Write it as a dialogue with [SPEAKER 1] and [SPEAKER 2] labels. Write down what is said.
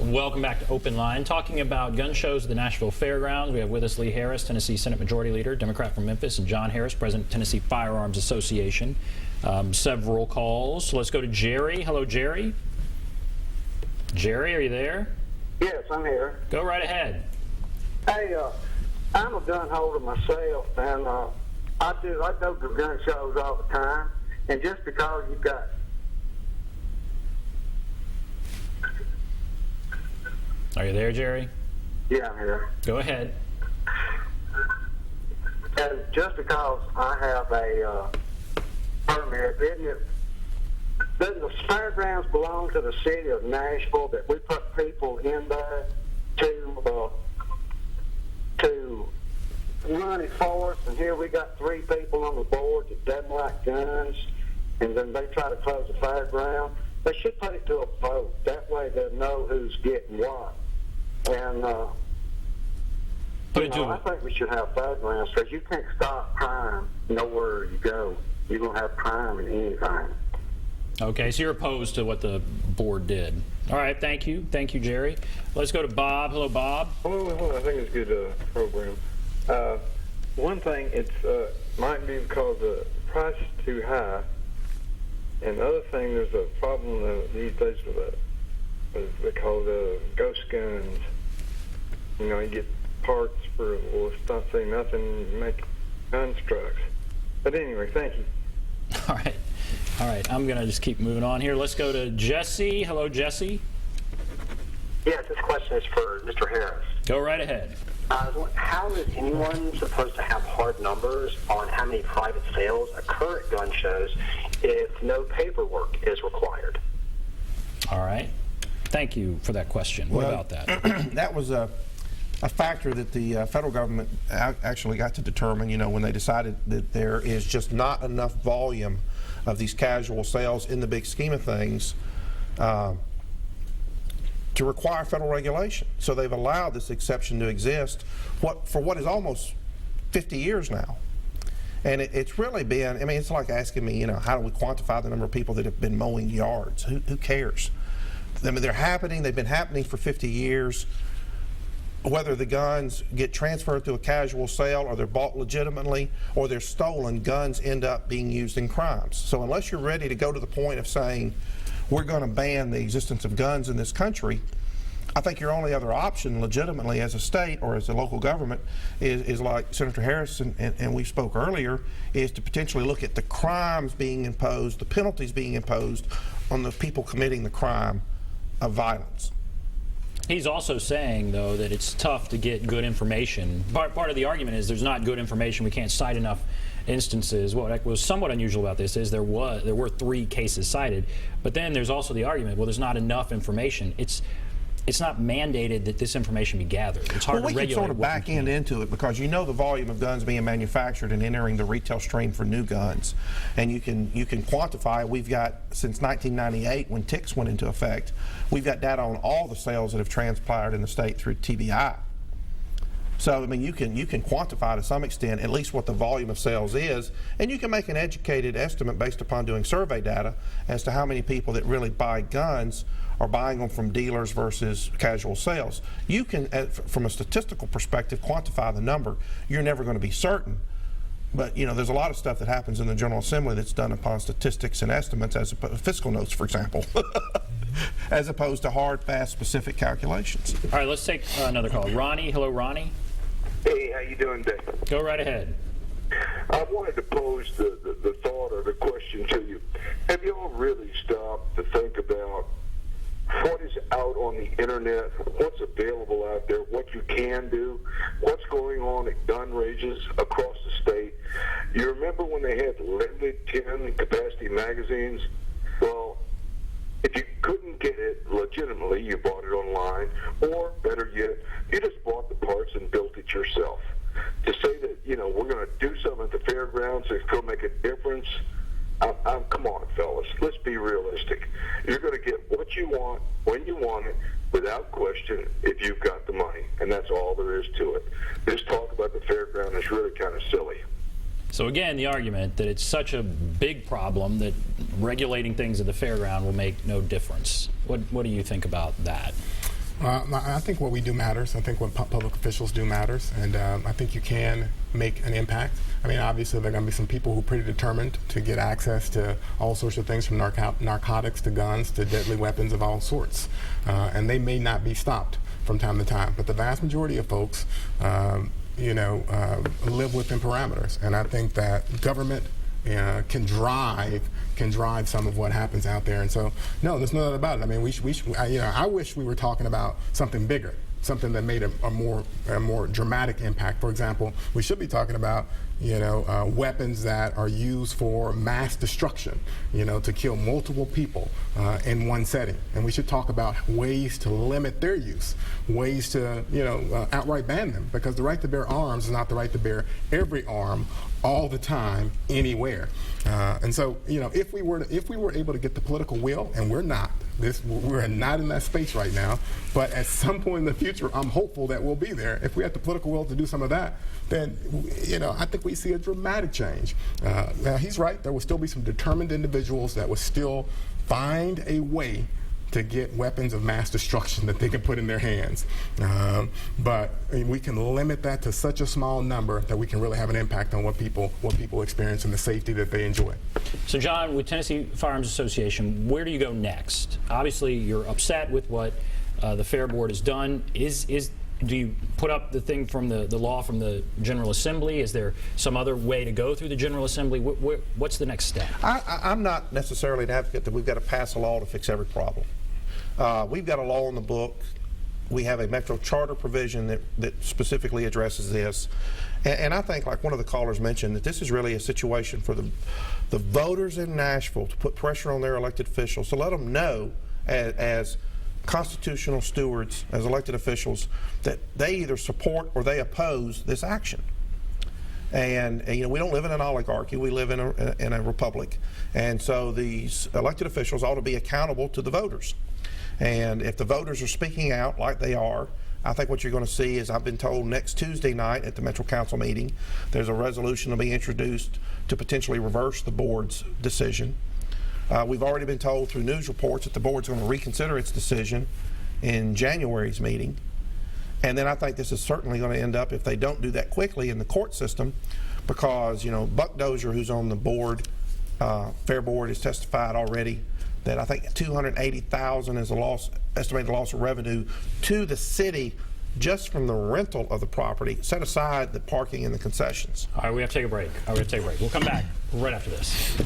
[SPEAKER 1] Welcome back to Open Line. Talking about gun shows at the Nashville Fairgrounds. We have with us Lee Harris, Tennessee Senate Majority Leader, Democrat from Memphis, and John Harris, President of Tennessee Firearms Association. Several calls. Let's go to Jerry. Hello, Jerry. Jerry, are you there?
[SPEAKER 2] Yes, I'm here.
[SPEAKER 1] Go right ahead.
[SPEAKER 2] Hey, I'm a gun holder myself, and I go to gun shows all the time, and just because you've got...
[SPEAKER 1] Are you there, Jerry?
[SPEAKER 2] Yeah, I'm here.
[SPEAKER 1] Go ahead.
[SPEAKER 2] And just because I have a permit, doesn't the fairgrounds belong to the city of Nashville, that we put people in there to run it for us? And here we got 3 people on the board that doesn't like guns, and then they try to close the fairground. They should put it to a vote. That way they'll know who's getting what. And I think we should have fairgrounds, because you can't stop crime nowhere you go. You're going to have crime in anything.
[SPEAKER 1] Okay, so you're opposed to what the board did. All right, thank you. Thank you, Jerry. Let's go to Bob. Hello, Bob.
[SPEAKER 3] Hello. I think it's a good program. One thing, it might be because the price is too high. And the other thing, there's a problem these days with they call ghost guns. You know, you get parts for, well, it's not saying nothing, you make constructs. But anyway, thank you.
[SPEAKER 1] All right, I'm going to just keep moving on here. Let's go to Jesse. Hello, Jesse.
[SPEAKER 4] Yes, this question is for Mr. Harris.
[SPEAKER 1] Go right ahead.
[SPEAKER 4] How is anyone supposed to have hard numbers on how many private sales occur at gun shows if no paperwork is required?
[SPEAKER 1] All right. Thank you for that question. What about that?
[SPEAKER 5] That was a factor that the federal government actually got to determine, you know, when they decided that there is just not enough volume of these casual sales in the big scheme of things to require federal regulation. So they've allowed this exception to exist for what is almost 50 years now. And it's really been, I mean, it's like asking me, you know, how do we quantify the number of people that have been mowing yards? Who cares? I mean, they're happening, they've been happening for 50 years. Whether the guns get transferred to a casual sale, or they're bought legitimately, or they're stolen, guns end up being used in crimes. So unless you're ready to go to the point of saying, we're going to ban the existence of guns in this country, I think your only other option legitimately as a state or as a local government is like Senator Harris and we spoke earlier, is to potentially look at the crimes being imposed, the penalties being imposed on the people committing the crime of violence.
[SPEAKER 1] He's also saying, though, that it's tough to get good information. Part of the argument is there's not good information. We can't cite enough instances. What was somewhat unusual about this is there were 3 cases cited, but then there's also the argument, well, there's not enough information. It's not mandated that this information be gathered. It's hard to regulate.
[SPEAKER 5] We can sort of back end into it, because you know the volume of guns being manufactured and entering the retail stream for new guns, and you can quantify it. We've got, since 1998, when TICS went into effect, we've got data on all the sales that have transpired in the state through TBI. So I mean, you can quantify to some extent at least what the volume of sales is, and you can make an educated estimate based upon doing survey data as to how many people that really buy guns are buying them from dealers versus casual sales. You can, from a statistical perspective, quantify the number. You're never going to be certain, but you know, there's a lot of stuff that happens in the General Assembly that's done upon statistics and estimates, as fiscal notes, for example, as opposed to hard, fast, specific calculations.
[SPEAKER 1] All right, let's take another call. Ronnie. Hello, Ronnie.
[SPEAKER 6] Hey, how you doing, Dave?
[SPEAKER 1] Go right ahead.
[SPEAKER 6] I wanted to pose the thought or the question to you. Have you all really stopped to think about what is out on the internet, what's available out there, what you can do, what's going on at gun ranges across the state? You remember when they had limited 10 capacity magazines? Well, if you couldn't get it legitimately, you bought it online, or better yet, you just bought the parts and built it yourself. To say that, you know, we're going to do something at the fairgrounds that's going to make a difference, come on, fellas, let's be realistic. You're going to get what you want, when you want it, without question, if you've got the money, and that's all there is to it. This talk about the fairground is really kind of silly.
[SPEAKER 1] So again, the argument that it's such a big problem that regulating things at the fairground will make no difference. What do you think about that?
[SPEAKER 7] I think what we do matters. I think what public officials do matters, and I think you can make an impact. I mean, obviously there are going to be some people who are pretty determined to get access to all sorts of things, from narcotics to guns to deadly weapons of all sorts, and they may not be stopped from time to time. But the vast majority of folks, live within parameters, and I think that government can drive some of what happens out there. And so, no, there's no doubt about it. I mean, I wish we were talking about something bigger, something that made a more dramatic impact. For example, we should be talking about weapons that are used for mass destruction, to kill multiple people in one setting. And we should talk about ways to limit their use, ways to outright ban them, because the right to bear arms is not the right to bear every arm all the time, anywhere. And so, if we were able to get the political will, and we're not in that space right now, but at some point in the future, I'm hopeful that we'll be there. If we have the political will to do some of that, then, I think we see a dramatic change. Now, he's right. There will still be some determined individuals that will still find a way to get weapons of mass destruction that they can put in their hands. But we can limit that to such a small number that we can really have an impact on what people experience and the safety that they enjoy.
[SPEAKER 1] So, John, with Tennessee Firearms Association, where do you go next? Obviously, you're upset with what the Fair Board has done. Do you put up the thing from the law from the General Assembly? Is there some other way to go through the General Assembly? What's the next step?
[SPEAKER 5] I'm not necessarily an advocate that we've got to pass a law to fix every problem. We've got a law in the book. We have a Metro Charter provision that specifically addresses this. And I think, like one of the callers mentioned, that this is really a situation for the voters in Nashville to put pressure on their elected officials, to let them know as constitutional stewards, as elected officials, that they either support or they oppose this action. And we don't live in an oligarchy, we live in a republic. And so these elected officials ought to be accountable to the voters. And if the voters are speaking out like they are, I think what you're going to see is, I've been told next Tuesday night at the Metro Council meeting, there's a resolution to be introduced to potentially reverse the board's decision. We've already been told through news reports that the board's going to reconsider its decision in January's meeting. And then I think this is certainly going to end up, if they don't do that quickly, in the court system, because Buck Dozier, who's on the board, Fair Board, has testified already that I think $280,000 is estimated loss of revenue to the city just from the rental of the property, set aside the parking and the concessions.
[SPEAKER 1] All right, we have to take a break. We'll come back right after this.